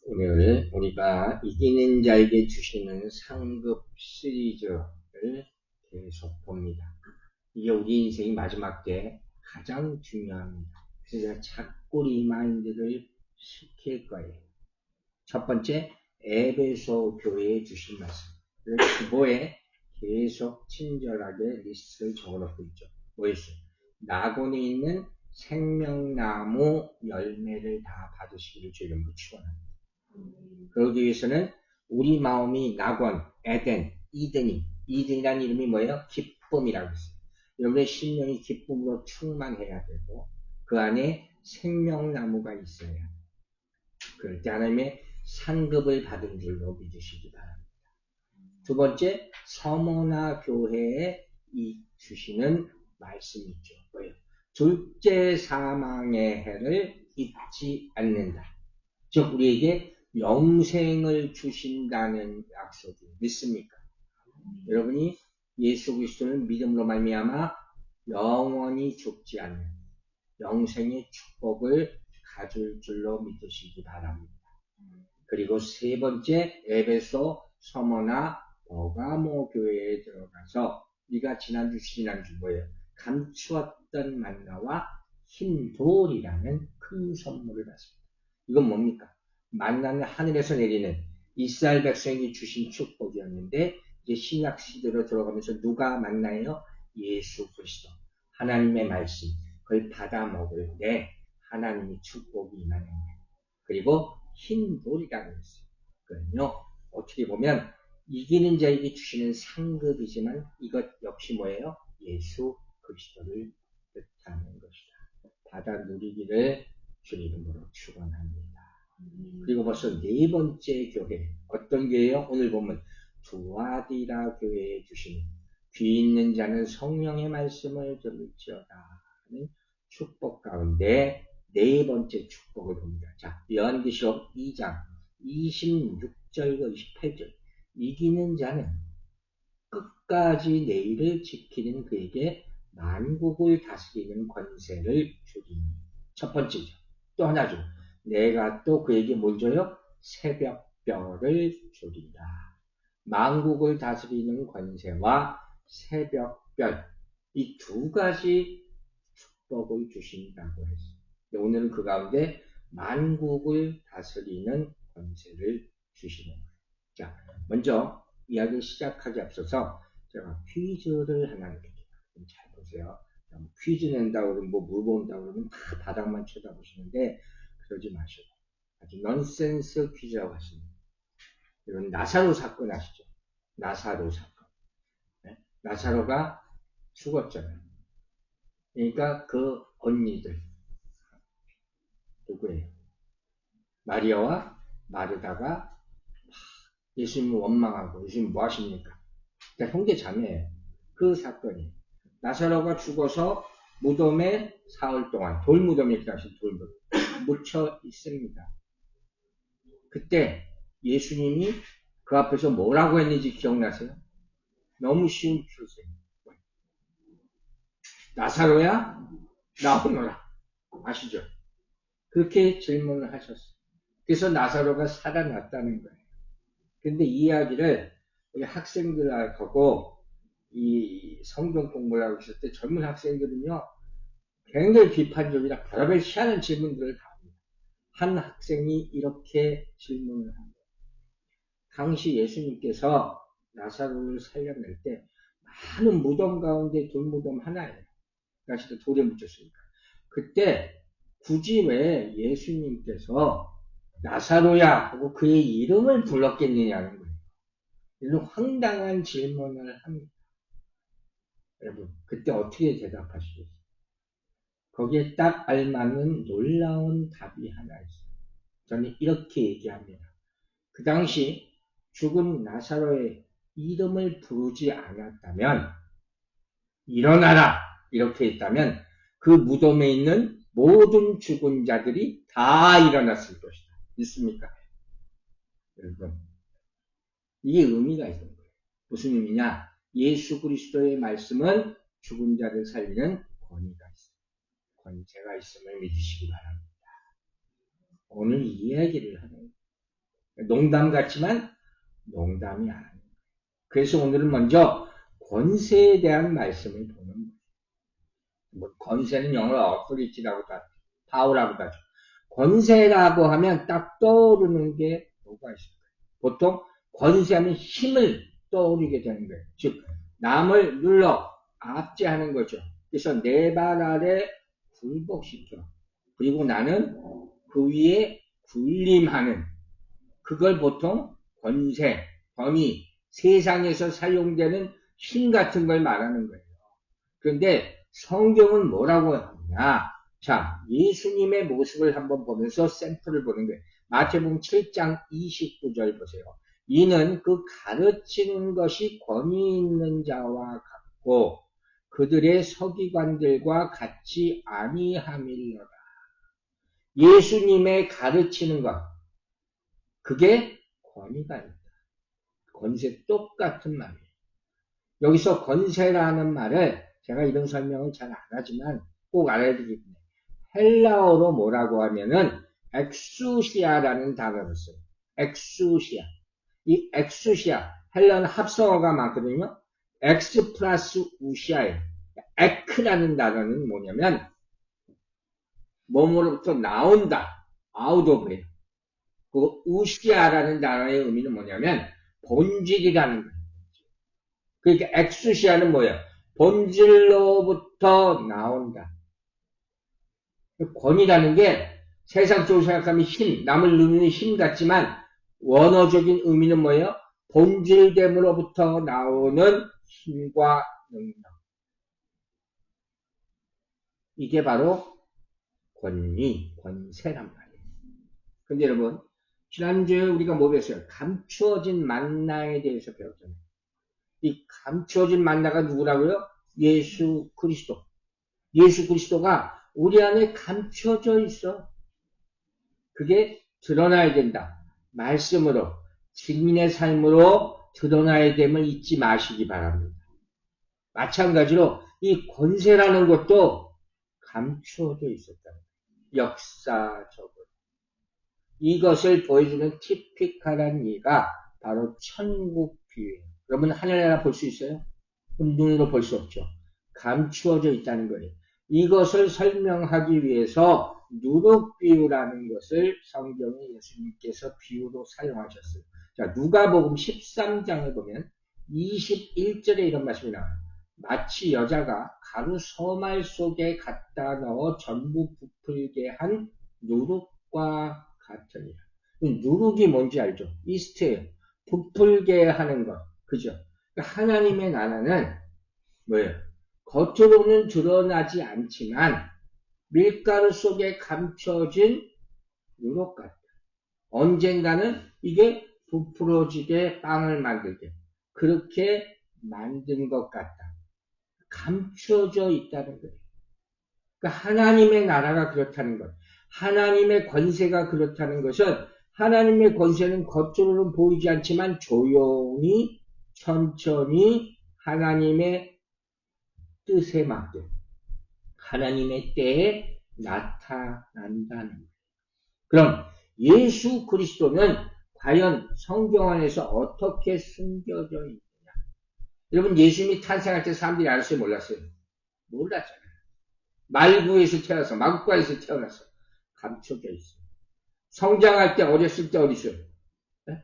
오늘 우리가 이기는 자에게 주시는 상급 시리즈를 계속 봅니다. 이게 우리 인생의 마지막 때 가장 중요합니다. 그래서 제가 자꾸 리마인드를 시킬 거예요. 첫 번째, 에베소 교회에 주신 말씀. 기보에 계속 친절하게 리스트를 적어놓고 있죠. 뭐였어요? 낙원에 있는 생명나무 열매를 다 받으시기를 주의 이름으로 축원합니다. 그러기 위해서는 우리 마음이 낙원, 에덴, 이든이라는 이름이 뭐예요? 기쁨이라고 했어요. 여러분의 심령이 기쁨으로 충만해야 되고 그 안에 생명나무가 있어야 돼요. 그럴 때 하나님의 상급을 받은 줄로 믿으시기 바랍니다. 두 번째, 서머나 교회에 주시는 말씀이 있죠. 뭐예요? 둘째 사망의 해를 잊지 않는다. 즉 우리에게 영생을 주신다는 약속이 믿습니까? 여러분이 예수 그리스도를 믿음으로 말미암아 영원히 죽지 않는 영생의 축복을 가질 줄로 믿으시기 바랍니다. 그리고 세 번째, 에베소, 서머나 버가모 교회에 들어가서 우리가 지난주 뭐예요? 감추었던 만나와 흰돌이라는 큰 선물을 받습니다. 이건 뭡니까? 만나는 하늘에서 내리는 이스라엘 백성에게 주신 축복이었는데 이제 신약 시대로 들어가면서 누가 만나요? 예수 그리스도, 하나님의 말씀, 그걸 받아 먹을 때 하나님의 축복이 임하는 거예요. 그리고 흰 돌이라고 했어요. 그건요, 어떻게 보면 이기는 자에게 주시는 상급이지만 이것 역시 뭐예요? 예수 그리스도를 뜻하는 것이다. 받아 누리기를 주의 이름으로 축원합니다. 그리고 벌써 네 번째 교회, 어떤 교회요? 오늘 보면 두아디라 교회에 주신 귀 있는 자는 성령의 말씀을 들을지어다 하는 축복 가운데 네 번째 축복을 봅니다. 자, 요한계시록 2장 26절과 28절. 이기는 자는 끝까지 내일을 지키는 그에게 만국을 다스리는 권세를 주리니. 첫 번째죠. 또 하나죠. 내가 또 그에게 뭘 줘요? 새벽별을 주리라. 만국을 다스리는 권세와 새벽별, 이 두 가지 축복을 주신다고 했어요. 오늘은 그 가운데 만국을 다스리는 권세를 주시는 거예요. 자, 먼저 이야기 시작하기 앞서서 제가 퀴즈를 하나 드릴게요. 잘 보세요. 퀴즈 낸다고 그러면 물어본다고 그러면 다 바닥만 쳐다보시는데 그러지 마시고 아주 넌센스 퀴즈라고 하십니다. 이건 나사로 사건 아시죠? 나사로 사건. 네? 나사로가 죽었잖아요. 그러니까 그 언니들 누구예요? 마리아와 마르다가 예수님을 원망하고 예수님 뭐 하십니까? 그러니까 형제 자매예요. 그 사건이 나사로가 죽어서 무덤에 사흘 동안 돌무덤에 다시 돌무덤 묻혀 있습니다. 그때 예수님이 그 앞에서 뭐라고 했는지 기억나세요? 너무 쉬운 퀴즈예요. 나사로야 나오너라. 아시죠? 그렇게 질문을 하셨어요. 그래서 나사로가 살아났다는 거예요. 근데 이 이야기를 우리 학생들하고 이 성경 공부를 하고 있을 때 젊은 학생들은요, 굉장히 비판적이라 별의별 희한한 질문들을 다 합니다. 한 학생이 이렇게 질문을 합니다. 당시 예수님께서 나사로를 살려낼 때 많은 무덤 가운데 돌무덤 하나예요. 당시도 돌에 묻혔으니까. 그때 굳이 왜 예수님께서 나사로야 하고 그의 이름을 불렀겠느냐는 거예요. 이런 황당한 질문을 합니다. 여러분, 그때 어떻게 대답하시겠어요? 거기에 딱 알맞는 놀라운 답이 하나 있어요. 저는 이렇게 얘기합니다. 그 당시 죽은 나사로의 이름을 부르지 않았다면, 일어나라! 이렇게 했다면, 그 무덤에 있는 모든 죽은 자들이 다 일어났을 것이다. 믿습니까? 여러분, 이게 의미가 있는 거예요. 무슨 의미냐? 예수 그리스도의 말씀은 죽은 자를 살리는 권위가 있어요. 권세가 있음을 믿으시기 바랍니다. 오늘 이 이야기를 하는 농담 같지만 농담이 아니에요. 그래서 오늘은 먼저 권세에 대한 말씀을 보는 거예요. 뭐 권세는 영어로 authority라고도 하죠. power라고도 하죠. 권세라고 하면 딱 떠오르는 게 뭐가 있을까요? 보통 권세하면 힘을 떠오르게 되는 거예요. 즉 남을 눌러 압제하는 거죠. 그래서 내 발 아래 굴복시켜. 그리고 나는 그 위에 군림하는, 그걸 보통 권세, 권위, 세상에서 사용되는 힘 같은 걸 말하는 거예요. 그런데 성경은 뭐라고 하느냐? 자, 예수님의 모습을 한번 보면서 샘플을 보는 거예요. 마태복음 7장 29절 보세요. 이는 그 가르치는 것이 권위 있는 자와 같고 그들의 서기관들과 같이 아니함이로라. 예수님의 가르치는 것, 그게 권위가 있다. 권세 똑같은 말이에요. 여기서 권세라는 말을 제가 이런 설명을 잘 안 하지만 꼭 알아야 되겠네요. 헬라어로 뭐라고 하면은 엑수시아라는 단어를 써요. 엑수시아. 이 엑수시아, 헬라어는 합성어가 많거든요. 엑스 플러스 우시아예요. 에크라는 단어는 뭐냐면 몸으로부터 나온다. out of예요. 그 우시아라는 단어의 의미는 뭐냐면 본질이라는 거예요. 그러니까 엑수시아는 뭐예요? 본질로부터 나온다. 권위라는 게 세상적으로 생각하면 힘, 남을 누르는 힘 같지만 원어적인 의미는 뭐예요? 본질됨으로부터 나오는 힘과 능력. 이게 바로 권위, 권세란 말이에요. 근데 여러분, 지난주에 우리가 뭐 배웠어요? 감추어진 만나에 대해서 배웠잖아요. 이 감추어진 만나가 누구라고요? 예수 그리스도. 예수 그리스도가 우리 안에 감춰져 있어. 그게 드러나야 된다. 말씀으로, 증인의 삶으로 드러나야 됨을 잊지 마시기 바랍니다. 마찬가지로 이 권세라는 것도 감추어져 있었다. 역사적으로. 이것을 보여주는 티피컬한 예가 바로 천국 비유예요. 여러분 하늘나라 볼 수 있어요? 눈으로 볼 수 없죠. 감추어져 있다는 거예요. 이것을 설명하기 위해서 누룩비유라는 것을 성경에 예수님께서 비유로 사용하셨어요. 자, 누가복음 13장을 보면 21절에 이런 말씀이 나와요. 마치 여자가 가루 서말 속에 갖다 넣어 전부 부풀게 한 누룩과 같으니라. 누룩이 뭔지 알죠? 이스트예요. 부풀게 하는 것. 그죠? 하나님의 나라는 뭐예요? 겉으로는 드러나지 않지만 밀가루 속에 감춰진 누룩 같다. 언젠가는 이게 부풀어지게 빵을 만들게 그렇게 만든 것 같다. 감춰져 있다는 거예요. 그러니까 하나님의 나라가 그렇다는 것, 하나님의 권세가 그렇다는 것은 하나님의 권세는 겉으로는 보이지 않지만 조용히 천천히 하나님의 뜻에 맞게 하나님의 때에 나타난다는 거예요. 그럼 예수 그리스도는 과연 성경 안에서 어떻게 숨겨져 있느냐? 여러분 예수님이 탄생할 때 사람들이 알았어요? 몰랐어요? 몰랐잖아요. 말구에서 태어나서 마구간에서 태어나서 감춰져 있어요. 성장할 때 어렸을 때 어디 있어요? 네?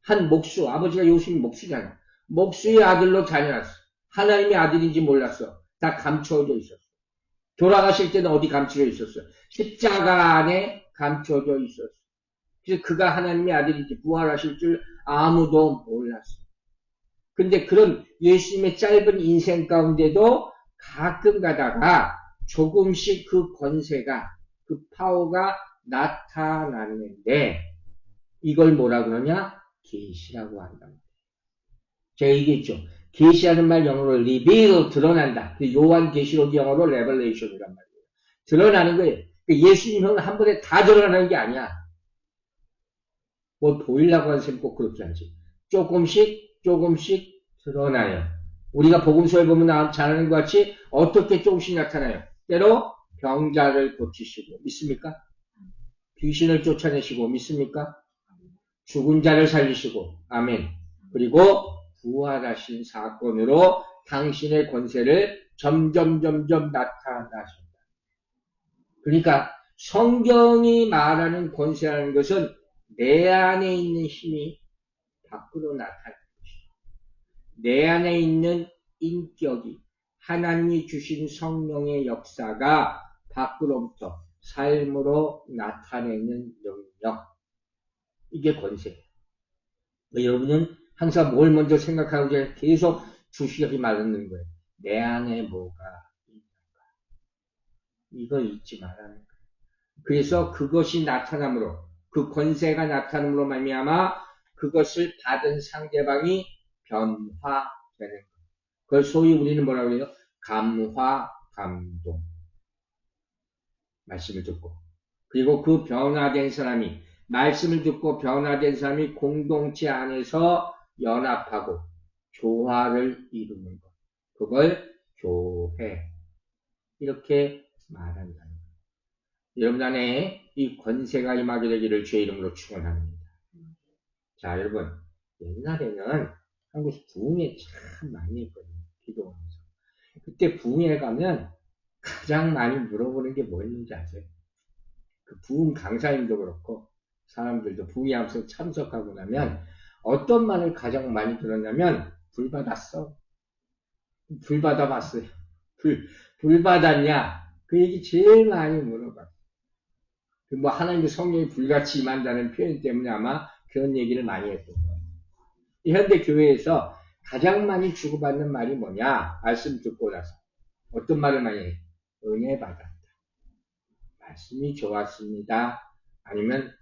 한 목수, 아버지가 요셉이 목수잖아요. 목수의 아들로 자녀났어. 하나님의 아들인지 몰랐어. 다 감춰져 있었어. 돌아가실 때는 어디 감춰져 있었어요? 십자가 안에 감춰져 있었어. 그래서 그가 하나님의 아들인지 부활하실 줄 아무도 몰랐어. 근데 그런 예수님의 짧은 인생 가운데도 가끔 가다가 조금씩 그 권세가, 그 파워가 나타나는데 이걸 뭐라 그러냐? 계시라고 한다. 제가 얘기했죠. 계시하는 말 영어로 reveal, 드러난다. 요한계시록 영어로 revelation이란 말이에요. 드러나는 거예요. 예수님은 한 번에 다 드러나는 게 아니야. 뭐 보이려고 하는 셈 꼭 그렇게 하지. 조금씩 드러나요. 우리가 복음서에 보면 잘하는 것 같이 어떻게 조금씩 나타나요? 때로 병자를 고치시고 믿습니까? 귀신을 쫓아내시고 믿습니까? 죽은 자를 살리시고, 아멘. 그리고 부활하신 사건으로 당신의 권세를 점점 나타나신다. 그러니까 성경이 말하는 권세라는 것은 내 안에 있는 힘이 밖으로 나타나는 것이다. 내 안에 있는 인격이 하나님이 주신 성령의 역사가 밖으로부터 삶으로 나타내는 능력. 이게 권세예요. 여러분은 항상 뭘 먼저 생각하고 계속 주시하게 말하는 거예요. 내 안에 뭐가 있는가. 이걸 잊지 말라는 거예요. 그래서 그것이 나타남으로, 그 권세가 나타남으로 말미암아 그것을 받은 상대방이 변화되는 거예요. 그걸 소위 우리는 뭐라고 해요? 감화, 감동. 말씀을 듣고. 그리고 그 변화된 사람이, 말씀을 듣고 변화된 사람이 공동체 안에서 연합하고 조화를 이루는 것. 그걸 교회. 이렇게 말한다는 거예요. 여러분 안에 이 권세가 임하게 되기를 주의 이름으로 축원합니다. 자, 여러분. 옛날에는 한국에서 부흥회 참 많이 했거든요. 기도하면서. 그때 부흥회 가면 가장 많이 물어보는 게 뭐였는지 아세요? 그 부흥 강사님도 그렇고 사람들도 부흥회 하면서 참석하고 나면 어떤 말을 가장 많이 들었냐면 불 받았어? 불 받아봤어요? 불 받았냐? 그 얘기 제일 많이 물어봤어요. 뭐 하나님의 성령이 불같이 임한다는 표현 때문에 아마 그런 얘기를 많이 했던 거예요. 현대 교회에서 가장 많이 주고받는 말이 뭐냐? 말씀 듣고 나서 어떤 말을 많이 해요? 은혜 받았다. 말씀이 좋았습니다. 아니면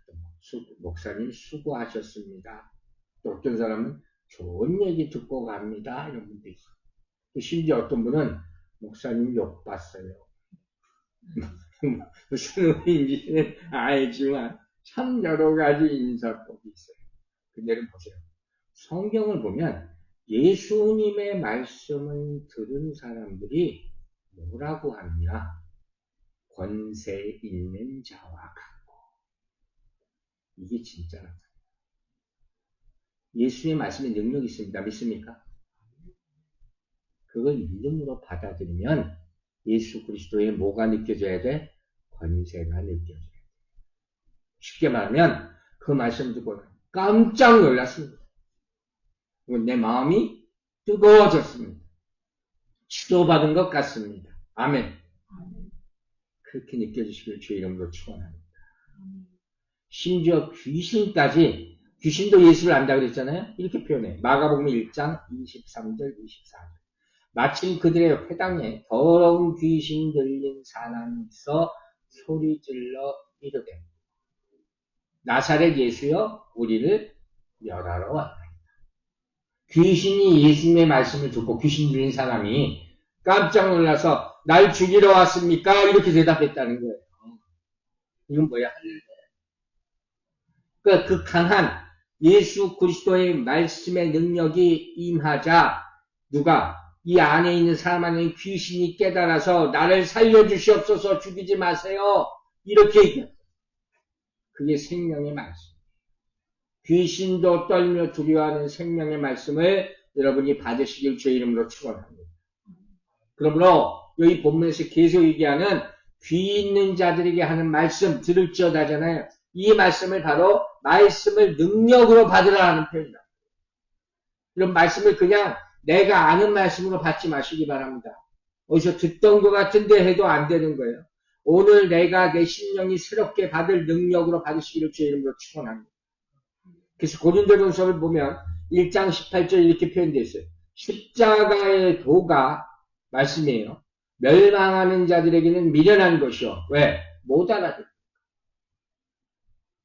목사님 수고하셨습니다. 또 어떤 사람은 좋은 얘기 듣고 갑니다. 이런 분도 있어요. 또 심지어 어떤 분은 목사님 욕 봤어요. 무슨 의미인지는 알지만 참 여러 가지 인사법이 있어요. 근데 보세요. 성경을 보면 예수님의 말씀을 들은 사람들이 뭐라고 하느냐? 권세 있는 자와 같고. 이게 진짜라고. 예수의 말씀에 능력이 있습니다. 믿습니까? 그걸 믿음으로 받아들이면 예수 그리스도의 뭐가 느껴져야 돼? 권세가 느껴져야 돼. 쉽게 말하면 그 말씀 듣고 깜짝 놀랐습니다. 내 마음이 뜨거워졌습니다. 치료받은 것 같습니다. 아멘. 그렇게 느껴지시길 주의 이름으로 축원합니다. 심지어 귀신도 예수를 안다 그랬잖아요. 이렇게 표현해. 마가복음 1장 23절 24절. 마침 그들의 회당에 더러운 귀신 들린 사람이 있어 소리질러 이르되 나사렛 예수여 우리를 멸하러 왔다. 귀신이 예수님의 말씀을 듣고 귀신 들린 사람이 깜짝 놀라서 날 죽이러 왔습니까? 이렇게 대답했다는 거예요. 이건 뭐야? 그러니까 그 강한 예수 그리스도의 말씀의 능력이 임하자 누가 이 안에 있는 사람 안에 귀신이 깨달아서 나를 살려주시옵소서 죽이지 마세요. 이렇게 얘기해요. 그게 생명의 말씀. 귀신도 떨며 두려워하는 생명의 말씀을 여러분이 받으시길 주의 이름으로 축원합니다. 그러므로 여기 본문에서 계속 얘기하는 귀 있는 자들에게 하는 말씀 들을지어다잖아요. 이 말씀을 바로 말씀을 능력으로 받으라는 표현이다. 이런 말씀을 그냥 내가 아는 말씀으로 받지 마시기 바랍니다. 어디서 듣던 것 같은데 해도 안 되는 거예요. 오늘 내가 내 심령이 새롭게 받을 능력으로 받으시기를 주의 이름으로 축원합니다. 그래서 고린도전서를 보면 1장 18절 이렇게 표현되어 있어요. 십자가의 도가 말씀이에요. 멸망하는 자들에게는 미련한 것이요. 왜? 못 알아듣.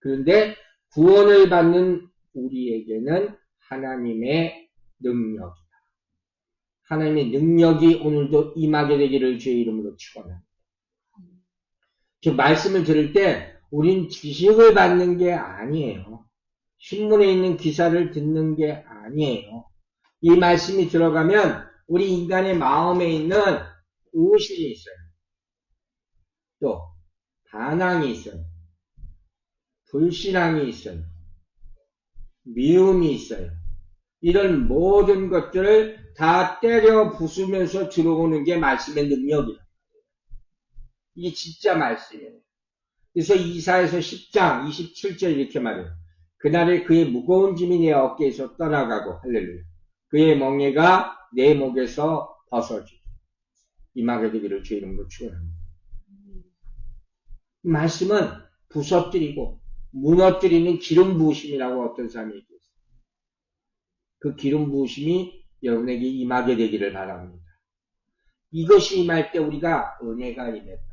그런데 구원을 받는 우리에게는 하나님의 능력이다. 하나님의 능력이 오늘도 임하게 되기를 주의 이름으로 축원합니다. 즉 말씀을 들을 때 우린 지식을 받는 게 아니에요. 신문에 있는 기사를 듣는 게 아니에요. 이 말씀이 들어가면 우리 인간의 마음에 있는 의심이 있어요. 또 반항이 있어요. 불신앙이 있어요. 미움이 있어요. 이런 모든 것들을 다 때려 부수면서 들어오는 게 말씀의 능력이에요. 이게 진짜 말씀이에요. 그래서 이사야서 10장 27절 이렇게 말해요. 그날에 그의 무거운 짐이 내 어깨에서 떠나가고 할렐루야. 그의 멍에가 내 목에서 벗어지고 임하게 되기를 주의 이름으로 축원합니다. 말씀은 부서뜨리고 무너뜨리는 기름 부으심이라고 어떤 사람이 얘기했어요. 그 기름 부으심이 여러분에게 임하게 되기를 바랍니다. 이것이 임할 때 우리가 은혜가 임했다.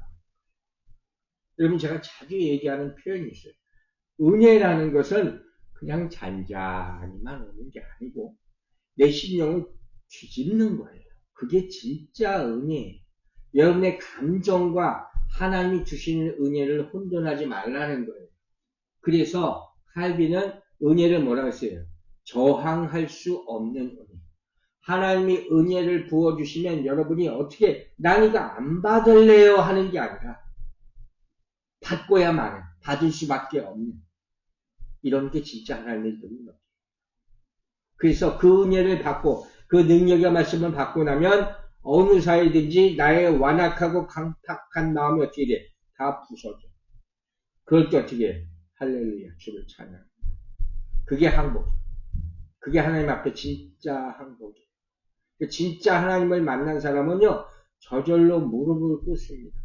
여러분 제가 자주 얘기하는 표현이 있어요. 은혜라는 것은 그냥 잔잔히만 오는 게 아니고 내 심령을 뒤집는 거예요. 그게 진짜 은혜예요. 여러분의 감정과 하나님이 주시는 은혜를 혼돈하지 말라는 거예요. 그래서 칼빈은 은혜를 뭐라고 했어요? 저항할 수 없는 은혜. 하나님이 은혜를 부어주시면 여러분이 어떻게 난 이거 안 받을래요 하는 게 아니라 받고야만 해. 받을 수밖에 없는 이런 게 진짜 하나님의 능력. 그래서 그 은혜를 받고 그 능력의 말씀을 받고 나면 어느 사이든지 나의 완악하고 강팍한 마음이 어떻게 돼? 다 부서져. 그럴 때 어떻게 해? 할렐루야 주를 찬양. 그게 항복. 그게 하나님 앞에 진짜 항복이에요. 진짜 하나님을 만난 사람은요 저절로 무릎을 꿇습니다.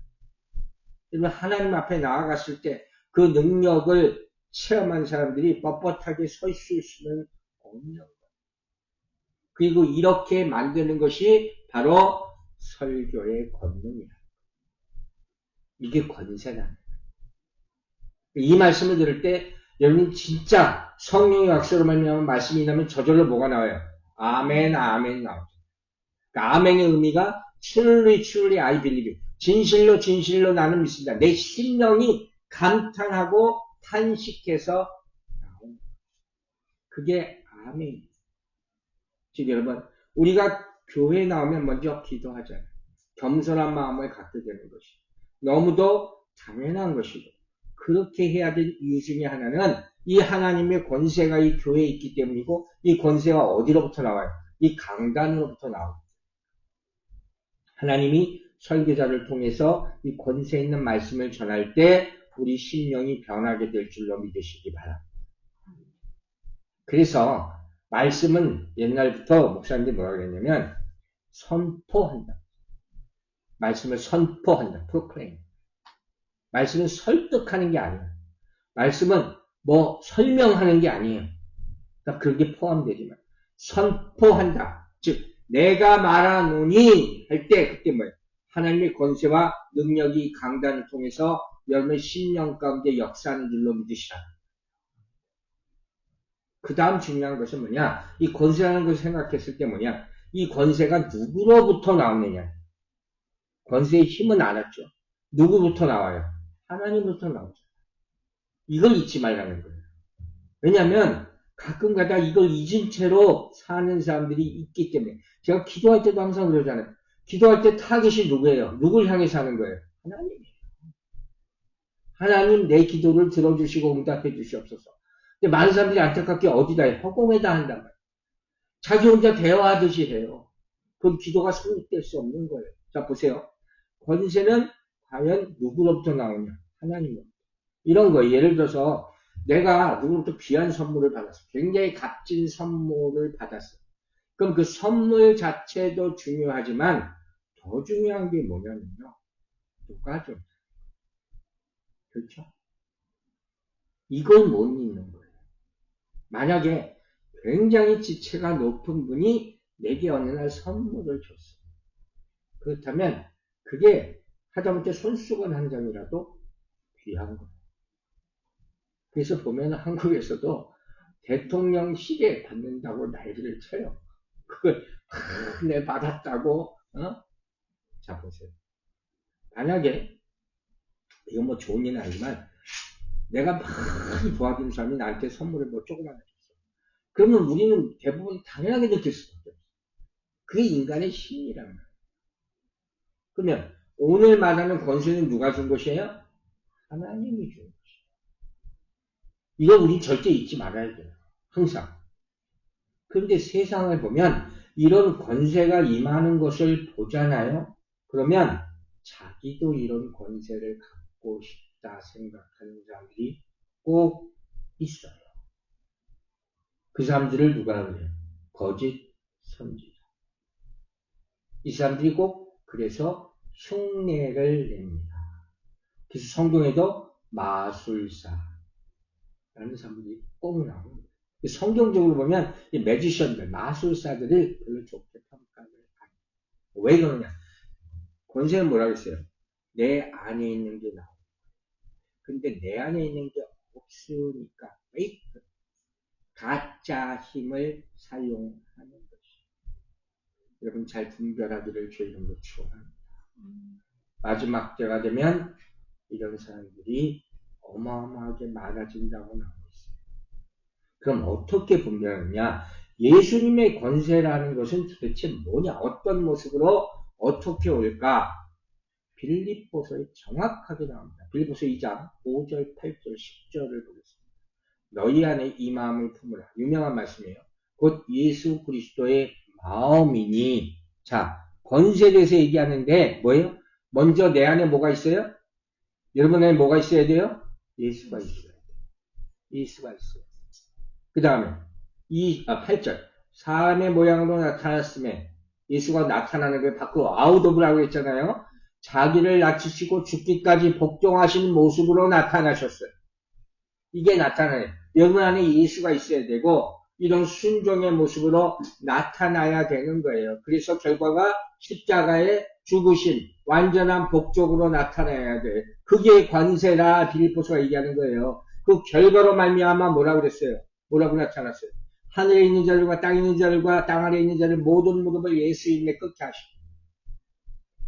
그러면 하나님 앞에 나아갔을 때 그 능력을 체험한 사람들이 뻣뻣하게 서 있을 수는 없는 거예요. 그리고 이렇게 만드는 것이 바로 설교의 권능이야. 이게 권세다. 이 말씀을 들을 때 여러분 진짜 성령의 약속으로 말미암아 말씀이 나면 저절로 뭐가 나와요? 아멘, 아멘 나오죠. 그러니까 아멘의 의미가 truly I believe. 진실로 진실로 나는 믿습니다. 내 심령이 감탄하고 탄식해서 나오는 그게 아멘. 즉 여러분 우리가 교회에 나오면 먼저 기도하잖아요. 겸손한 마음을 갖게 되는 것이 너무도 당연한 것이고 그렇게 해야 될 이유 중에 하나는 이 하나님의 권세가 이 교회에 있기 때문이고 이 권세가 어디로부터 나와요? 이 강단으로부터 나옵니다. 하나님이 설교자를 통해서 이 권세 있는 말씀을 전할 때 우리 심령이 변하게 될 줄로 믿으시기 바랍니다. 그래서 말씀은 옛날부터 목사님들이 뭐라고 그랬냐면 선포한다. 말씀을 선포한다. proclaim. 말씀은 설득하는 게 아니에요. 말씀은 뭐 설명하는 게 아니에요. 그러니까 그렇게 포함되지만 선포한다. 즉 내가 말하노니 할 때 그때 뭐예요? 하나님의 권세와 능력이 강단을 통해서 여러분의 심령 가운데 역사하는 줄로 믿으시라. 그 다음 중요한 것은 뭐냐? 이 권세라는 것을 생각했을 때 뭐냐? 이 권세가 누구로부터 나오느냐? 권세의 힘은 알았죠. 누구부터 나와요? 하나님부터 나오죠. 이걸 잊지 말라는 거예요. 왜냐하면 가끔가다 이걸 잊은 채로 사는 사람들이 있기 때문에 제가 기도할 때도 항상 그러잖아요. 기도할 때 타겟이 누구예요? 누굴 향해서 하는 거예요? 하나님이에요. 하나님 내 기도를 들어주시고 응답해 주시옵소서. 근데 많은 사람들이 안타깝게 어디다 해? 허공에다 한단 말이에요. 자기 혼자 대화하듯이 해요. 그럼 기도가 성립될 수 없는 거예요. 자 보세요. 권세는 과연 누구로부터 나오냐? 하나님으로부터. 이런 거 예를 들어서 내가 누구로부터 귀한 선물을 받았어. 굉장히 값진 선물을 받았어. 그럼 그 선물 자체도 중요하지만 더 중요한 게 뭐냐면요. 누가 좀 그렇죠? 이걸 못 잊는 거예요. 만약에 굉장히 지체가 높은 분이 내게 어느 날 선물을 줬어. 그렇다면 그게 하다못해 손수건 한 장이라도 귀한 거예요. 그래서 보면 한국에서도 대통령 시계 받는다고 난리를 쳐요. 그걸 내 받았다고 자 보세요. 만약에 이건 뭐 좋은 일은 아니지만 내가 많이 도와준 사람이 나한테 선물을 뭐 조그만 줬어. 그러면 우리는 대부분 당연하게 느낄 수밖에 없어. 그게 인간의 힘이란 말이에요. 그러면 오늘 말하는 권세는 누가 준 것이에요? 하나님이 준 것이에요. 이거 우리 절대 잊지 말아야 돼요. 항상. 그런데 세상을 보면 이런 권세가 임하는 것을 보잖아요. 그러면 자기도 이런 권세를 갖고 싶다 생각하는 사람들이 꼭 있어요. 그 사람들을 누가 그래요? 거짓 선지자. 이 사람들이 꼭 그래서 흉내를 냅니다. 그래서 성경에도 마술사라는 사람들이 꼭 나옵니다. 성경적으로 보면 이 매지션들, 마술사들을 별로 좋게 평가를 안 해요. 왜 그러냐? 권세는 뭐라고 했어요? 내 안에 있는 게 나오고. 근데 내 안에 있는 게 없으니까 페이크, 가짜 힘을 사용하는 것이. 여러분 잘 분별하기를 주의 이름으로 축원합니다. 마지막 때가 되면 이런 사람들이 어마어마하게 많아진다고 나오고 있어요. 그럼 어떻게 분별하느냐? 예수님의 권세라는 것은 도대체 뭐냐? 어떤 모습으로 어떻게 올까? 빌립보서에 정확하게 나옵니다. 빌립보서 2장 5절, 8절, 10절을 보겠습니다. 너희 안에 이 마음을 품으라. 유명한 말씀이에요. 곧 예수 그리스도의 마음이니. 자, 권세에 대해서 얘기하는데 뭐예요? 먼저 내 안에 뭐가 있어요? 여러분 안에 뭐가 있어야 돼요? 예수가 있어야 돼요. 예수가 있어요. 그 다음에 8절 사람의 모양으로 나타났음에 예수가 나타나는 걸 바꾸고 아우도브라고 했잖아요. 자기를 낮추시고 죽기까지 복종하신 모습으로 나타나셨어요. 이게 나타나요. 여러분 안에 예수가 있어야 되고 이런 순종의 모습으로 나타나야 되는 거예요. 그래서 결과가 십자가의 죽으심, 완전한 복종으로 나타나야 돼. 그게 권세라 빌립보서가 얘기하는 거예요. 그 결과로 말미암아 뭐라고 그랬어요? 뭐라고 나타났어요? 하늘에 있는 자들과 땅에 있는 자들과 땅 아래에 있는 자들 모든 무릎을 예수 이름에 꺾게 하시고.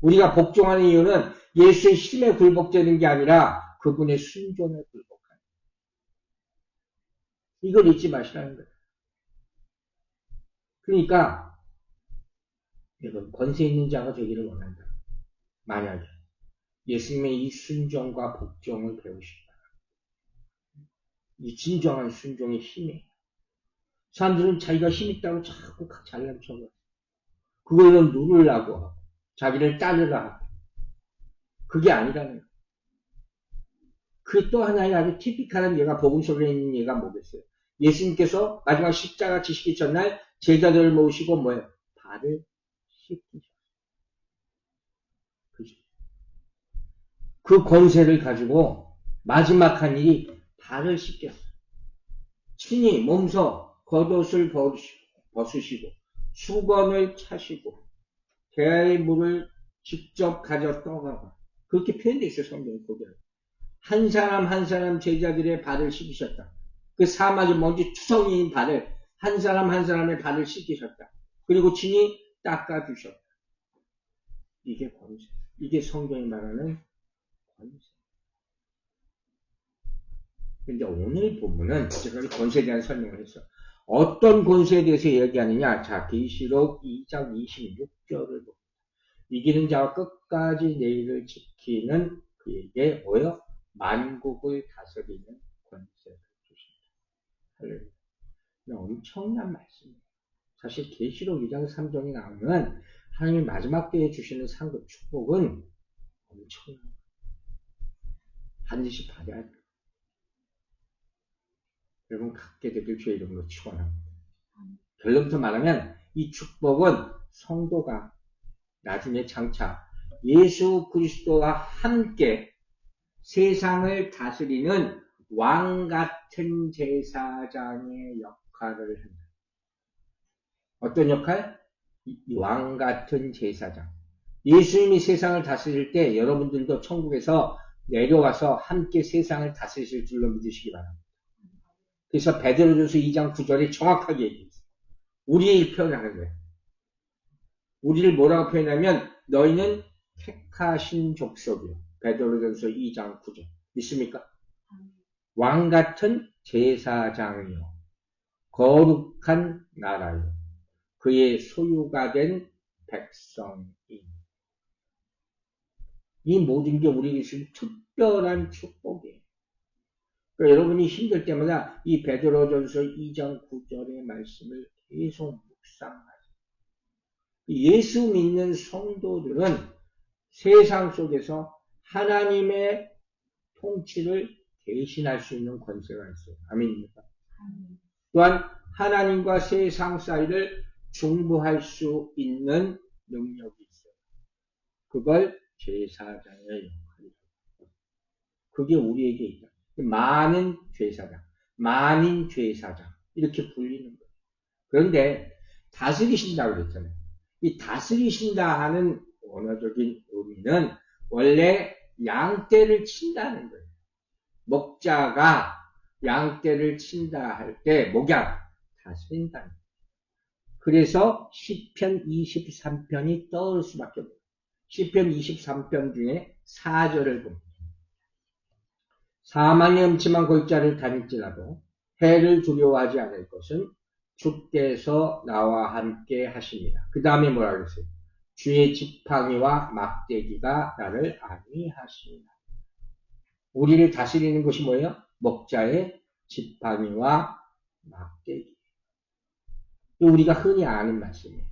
우리가 복종하는 이유는 예수의 힘에 굴복되는 게 아니라 그분의 순종에 굴복하는. 이걸 잊지 마시라는 거예요. 그러니까 여러분 권세 있는 자가 되기를 원한다. 만약에 예수님의 이 순종과 복종을 배우시다. 이 진정한 순종의 힘이에요. 사람들은 자기가 힘있다고 자꾸 잘난 척을 그걸로 누르려고 하고 자기를 따르려 하고 그게 아니라는 거예요. 그 또 하나의 아주 티피컬한 예가 복음 속에 있는 예가 뭐겠어요? 예수님께서 마지막 십자가 지시기 전날 제자들을 모으시고 뭐예요? 발을 씻기셨어요. 그 권세를 가지고 마지막 한 일이 발을 씻겼어요. 친히 몸소 겉옷을 벗으시고 수건을 차시고 대야의 물을 직접 가져 떠가고 그렇게 표현되어 있어요. 성경에 보면 한 사람 한 사람 제자들의 발을 씻기셨다. 그 사마지 먼지 투성이인 발을 한 사람 한 사람의 발을 씻기셨다. 그리고 친히 닦아주셨다. 이게 권세. 이게 성경이 말하는 권세. 근데 오늘 본문은 제가 권세에 대한 설명을 했어요. 어떤 권세에 대해서 얘기하느냐? 자, 계시록 2장 26절을 봅니다. 이기는 자와 끝까지 내일을 지키는 그에게 뭐요? 만국을 다스리는 권세를 주신다. 할렐루야. 엄청난 말씀이에요. 사실 계시록 2장 3절이 나오면 하나님이 마지막 때에 주시는 상급 축복은 엄청난 거예요. 반드시 받아야 돼요. 여러분 갖게 되길 주의 이름으로 축원합니다. 결론부터 말하면 이 축복은 성도가 나중에 장차 예수 그리스도와 함께 세상을 다스리는 왕 같은 제사장의 역할을 한다. 어떤 역할? 왕 같은 제사장. 예수님이 세상을 다스릴 때 여러분들도 천국에서 내려와서 함께 세상을 다스리실 줄로 믿으시기 바랍니다. 그래서 베드로전서 2장 9절에 정확하게 얘기했어요. 우리의 표현하는 거예요. 우리를 뭐라고 표현하면 너희는 택하신 족속이요. 베드로전서 2장 9절. 믿습니까? 왕 같은 제사장이요. 거룩한 나라요. 그의 소유가 된 백성이. 이 모든 게 우리에게 있는 특별한 축복이에요. 그러니까 여러분이 힘들 때마다 이 베드로전서 2장 9절의 말씀을 계속 묵상하세요. 예수 믿는 성도들은 세상 속에서 하나님의 통치를 대신할 수 있는 권세가 있어요. 아멘입니까? 또한 하나님과 세상 사이를 중보할 수 있는 능력이 있어요. 그걸 제사장의 역할이에요. 그게 우리에게 있다. 많은 제사장, 만인 제사장 이렇게 불리는 거예요. 그런데 다스리신다고 그랬잖아요. 이 다스리신다 하는 원어적인 의미는 원래 양떼를 친다는 거예요. 목자가 양떼를 친다 할 때 목양 다스린다는 거예요. 그래서 시편 23편이 떠올 수밖에 없어요. 시편 23편 중에 4절을 봅니다. 사망의 음침한 골짜기를 다닐지라도 해를 두려워하지 않을 것은 주께서 나와 함께 하십니다. 그 다음에 뭐라 그랬어요? 주의 지팡이와 막대기가 나를 안위하십니다. 우리를 다스리는 것이 뭐예요? 목자의 지팡이와 막대기. 우리가 흔히 아는 말씀이에요.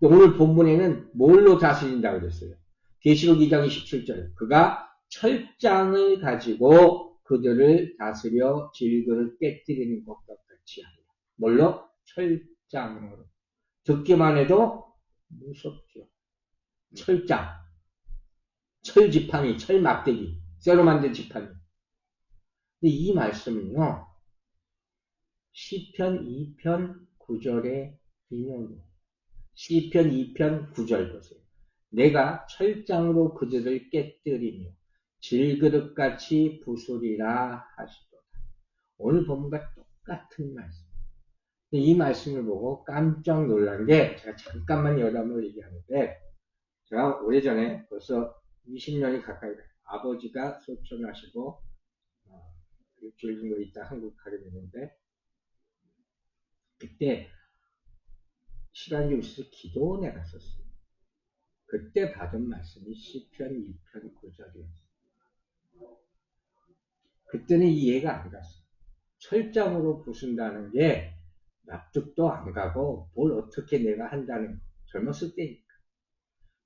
오늘 본문에는 뭘로 다스린다고 그랬어요? 계시록 2장 27절. 그가 철장을 가지고 그들을 다스려 질그를 깨뜨리는 것과 같이 하리라. 뭘로? 철장으로. 듣기만 해도 무섭죠. 철장. 철지팡이, 철막대기. 쇠로 만든 지팡이. 근데 이 말씀은요. 시편 2편 9절의 인용이에요. 시편 2편 9절 보세요. 내가 철장으로 그들을 깨뜨리며 질그릇같이 부수리라 하시도다. 오늘 본문과 똑같은 말씀. 이 말씀을 보고 깜짝 놀란 게 제가 잠깐만 여담을 얘기하는데 제가 오래전에 벌써 20년이 가까이 돼요. 아버지가 소천하시고 일주일 정도 있다 한국 가게 됐는데 그때 시간이 좀 있어서 기도원에 갔었어요. 그때 받은 말씀이 시편 2편 9절이었어요. 그때는 이해가 안 갔어요. 철장으로 부순다는 게 납득도 안 가고 뭘 어떻게 내가 한다는 거. 젊었을 때니까.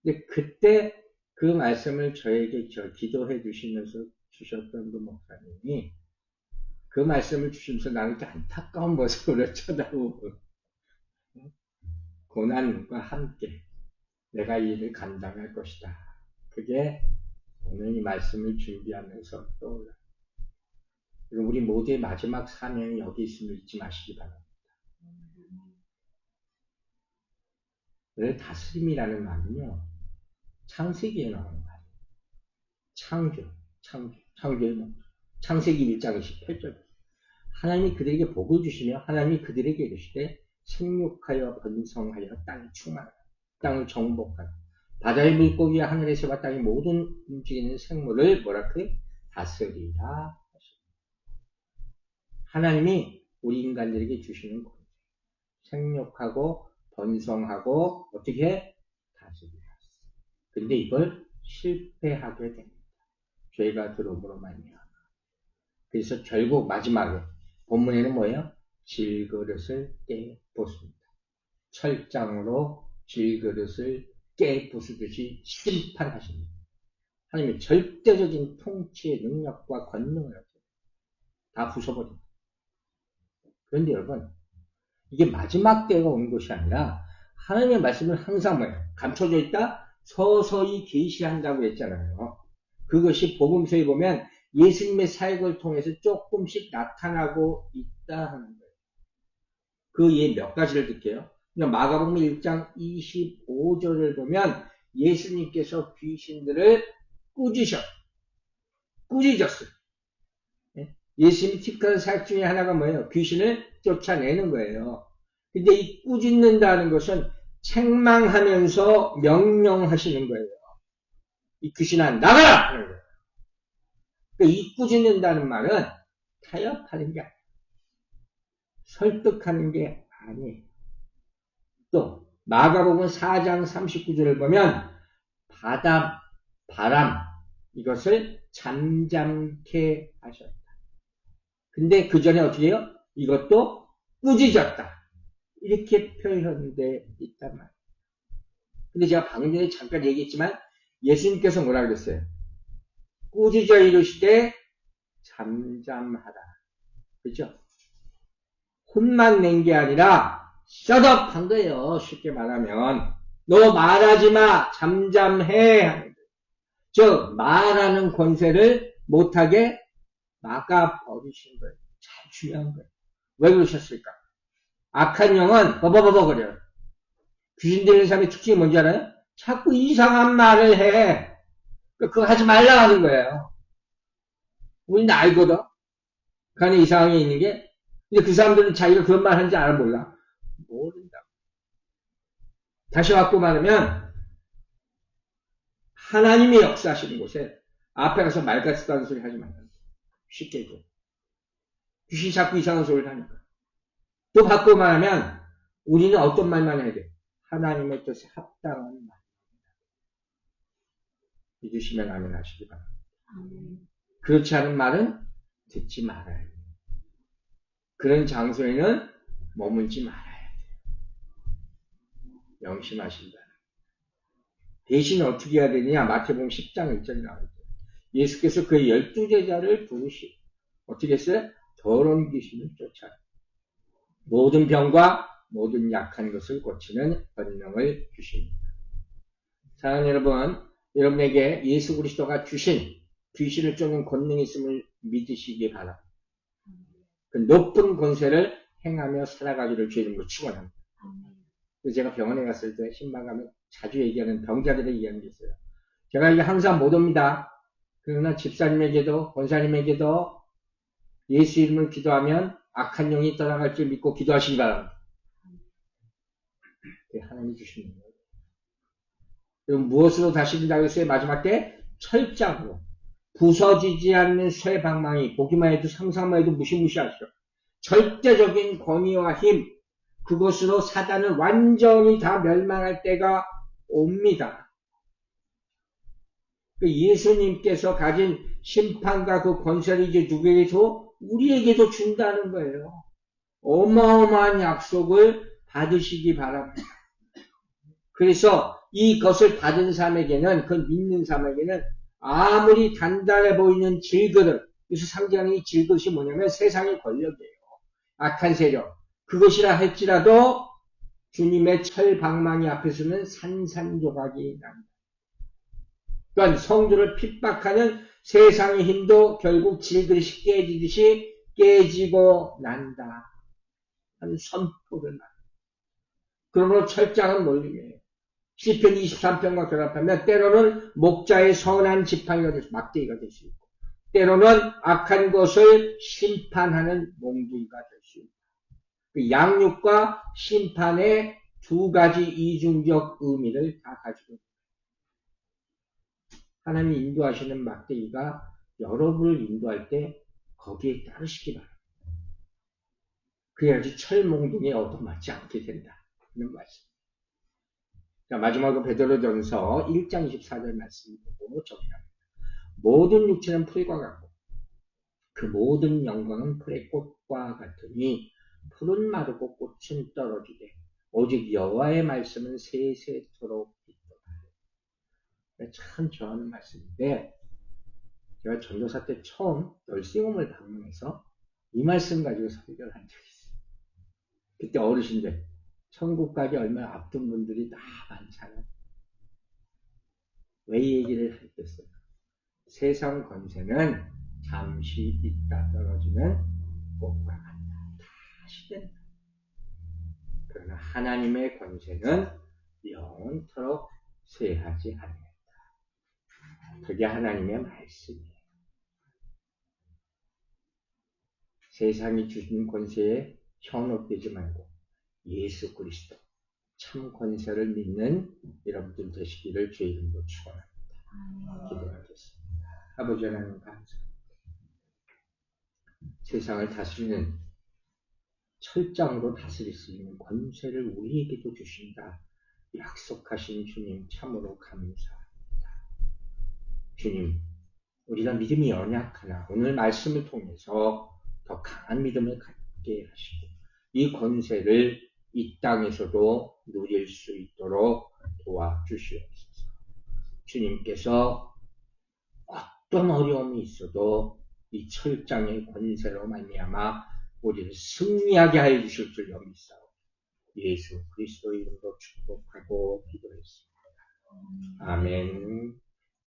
근데 그때 그 말씀을 저에게 기도해 주시면서 주셨던 그 목사님이 그 말씀을 주시면서 나는 이렇게 안타까운 모습으로 쳐다보고 고난과 함께 내가 이 일을 감당할 것이다. 그게 오늘 이 말씀을 준비하면서 떠올라요. 우리 모두의 마지막 사명이 여기 있음을 잊지 마시기 바랍니다. 왜 다스림이라는 말은요, 창세기에 나오는 말이에요. 창조의 뭐, 창세기 1장 28절. 하나님이 그들에게 복을 주시며 하나님이 그들에게 이르시되 생육하여 번성하여 땅에 충만하라. 땅을 정복하라. 바다의 물고기와 하늘의 새와 땅의 모든 움직이는 생물을 뭐라 그래? 다스리라. 하나님이 우리 인간들에게 주시는 거예요. 생육하고 번성하고 어떻게 다스리라. 근데 이걸 실패하게 됩니다. 죄가 들어옴으로 말미암아. 그래서 결국 마지막에 본문에는 뭐예요? 질그릇을 깨부숩니다. 철장으로 질그릇을 깨부수듯이 심판하십니다. 하나님의 절대적인 통치의 능력과 권능을 다 부숴버립니다. 그런데 여러분, 이게 마지막 때가 온 것이 아니라 하나님의 말씀은 항상 뭐예요? 감춰져 있다? 서서히 계시한다고 했잖아요. 그것이 복음서에 보면 예수님의 사역을 통해서 조금씩 나타나고 있다 하는 거예요. 그 예 몇 가지를 들게요. 마가복음 1장 25절을 보면 예수님께서 귀신들을 꾸짖었어요. 예수님이 특별한 사역 중에 하나가 뭐예요? 귀신을 쫓아내는 거예요. 근데 이 꾸짖는다는 것은 책망하면서 명령하시는 거예요. 이 귀신아 나가라! 하는 거예요. 그러니까 이 꾸짖는다는 말은 타협하는 게 아니에요. 설득하는 게 아니에요. 또 마가복음 4장 39절을 보면 바람 이것을 잠잠케 하셨다. 근데 그 전에 어떻게 해요? 이것도 꾸짖었다. 이렇게 표현돼 있단 말이에요. 근데 제가 방금 전에 잠깐 얘기했지만 예수님께서 뭐라 그랬어요? 꾸짖어 이르시되 잠잠하라. 그죠? 혼만 낸 게 아니라 셧업한 거예요. 쉽게 말하면 너 말하지 마. 잠잠해. 즉 말하는 권세를 못하게 막아버리신 거예요. 참 중요한 거예요. 왜 그러셨을까? 악한 영은 버버버버거려요. 귀신 들리는 사람의 특징이 뭔지 알아요? 자꾸 이상한 말을 해. 그거 하지 말라 하는 거예요. 우리는 알거든. 그 안에 이상한 게 있는 게. 근데 그 사람들은 자기가 그런 말 하는지 알아 몰라. 모른다. 다시 갖고 말하면 하나님이 역사하시는 곳에 앞에 가서 말 같지도 않은 소리 하지 말라. 쉽게 얘기해. 귀신이 자꾸 이상한 소리를 하니까. 또 바꾸고 말하면 우리는 어떤 말만 해야 돼? 하나님의 뜻에 합당한 말. 믿으시면 아멘 하시기 바랍니다. 그렇지 않은 말은 듣지 말아야 돼요. 그런 장소에는 머물지 말아야 돼요. 명심하시기 바랍니다. 대신 어떻게 해야 되느냐? 마태복음 10장 1절에 나오죠. 예수께서 그의 12제자를 부르시고 어떻게 했어요? 더러운 귀신을 쫓아요. 모든 병과 모든 약한 것을 고치는 권능을 주십니다. 사랑하는 여러분, 여러분에게 예수 그리스도가 주신 귀신을 쫓는 권능이 있음을 믿으시기 바랍니다. 그 높은 권세를 행하며 살아가기를 주님으로 축원합니다. 그래서 제가 병원에 갔을 때 신방가면 자주 얘기하는 병자들의 얘기하는 게 있어요. 제가 이게 항상 못 옵니다. 그러나 집사님에게도 권사님에게도 예수 이름을 기도하면 악한 영이 떠나갈 줄 믿고 기도하시기 바랍니다. 하나님이 주시는 거예요. 그럼 무엇으로 다스린다고 했어요? 마지막 때 철장으로. 부서지지 않는 쇠방망이, 보기만 해도 상상만 해도 무시무시하시죠. 절대적인 권위와 힘, 그것으로 사단은 완전히 다 멸망할 때가 옵니다. 예수님께서 가진 심판과 그 권세를 이제 누구에게 줘? 우리에게도 준다는 거예요. 어마어마한 약속을 받으시기 바랍니다. 그래서 이것을 받은 사람에게는, 그걸 믿는 사람에게는 아무리 단단해 보이는 질그릇, 그래서 상징하는 이 질그릇이 뭐냐면 세상의 권력이에요. 악한 세력. 그것이라 할지라도 주님의 철방망이 앞에서는 산산조각이 납니다. 그러니까 성도를 핍박하는 세상의 힘도 결국 질그릇이 깨지듯이 깨지고 난다 하는 선포를 합니다. 그러므로 철장은 놀림이에요. 시편 23편과 결합하면 때로는 목자의 선한 지팡이가 될 수, 막대기가 될 수 있고 때로는 악한 것을 심판하는 몽둥이가 될 수 있고 그 양육과 심판의 두 가지 이중적 의미를 다 가지고 있습니다. 하나님이 인도하시는 막대기가 여러분을 인도할 때 거기에 따르시기 바랍니다. 그래야지 철몽둥이에 얻어맞지 않게 된다. 이런 말씀. 자, 마지막으로 베드로전서 1장 24절 말씀 보고 정리합니다. 모든 육체는 풀과 같고 그 모든 영광은 풀의 꽃과 같으니 풀은 마르고 꽃은 떨어지되 오직 여호와의 말씀은 세세토록 있도다. 참 좋아하는 말씀인데 제가 전도사 때 처음 널싱홈을 방문해서 이 말씀 가지고 설교를 한 적이 있어요. 그때 어르신들 천국까지 얼마 앞둔 분들이 다 많잖아요. 왜 이 얘기를 했겠어요? 세상 권세는 잠시 있다 떨어지는 꽃과 같다. 다시 된다. 그러나 하나님의 권세는 영원토록 쇠하지 않는다. 그게 하나님의 말씀이에요. 세상이 주신 권세에 현혹되지 말고 예수 그리스도 참 권세를 믿는 여러분들 되시기를 주의 이름으로 축원합니다. 기도하겠습니다. 아버지 하나님 감사합니다. 세상을 다스리는 철장으로 다스릴 수 있는 권세를 우리에게도 주신다. 약속하신 주님 참으로 감사합니다. 주님, 우리가 믿음이 연약하나 오늘 말씀을 통해서 더 강한 믿음을 갖게 하시고 이 권세를 이 땅에서도 누릴 수 있도록 도와주시옵소서. 주님께서 어떤 어려움이 있어도 이 철장의 권세로 말미암아 우리를 승리하게 하여 주실 줄 믿사오. 예수 그리스도 이름으로 축복하고 기도했습니다. 아멘.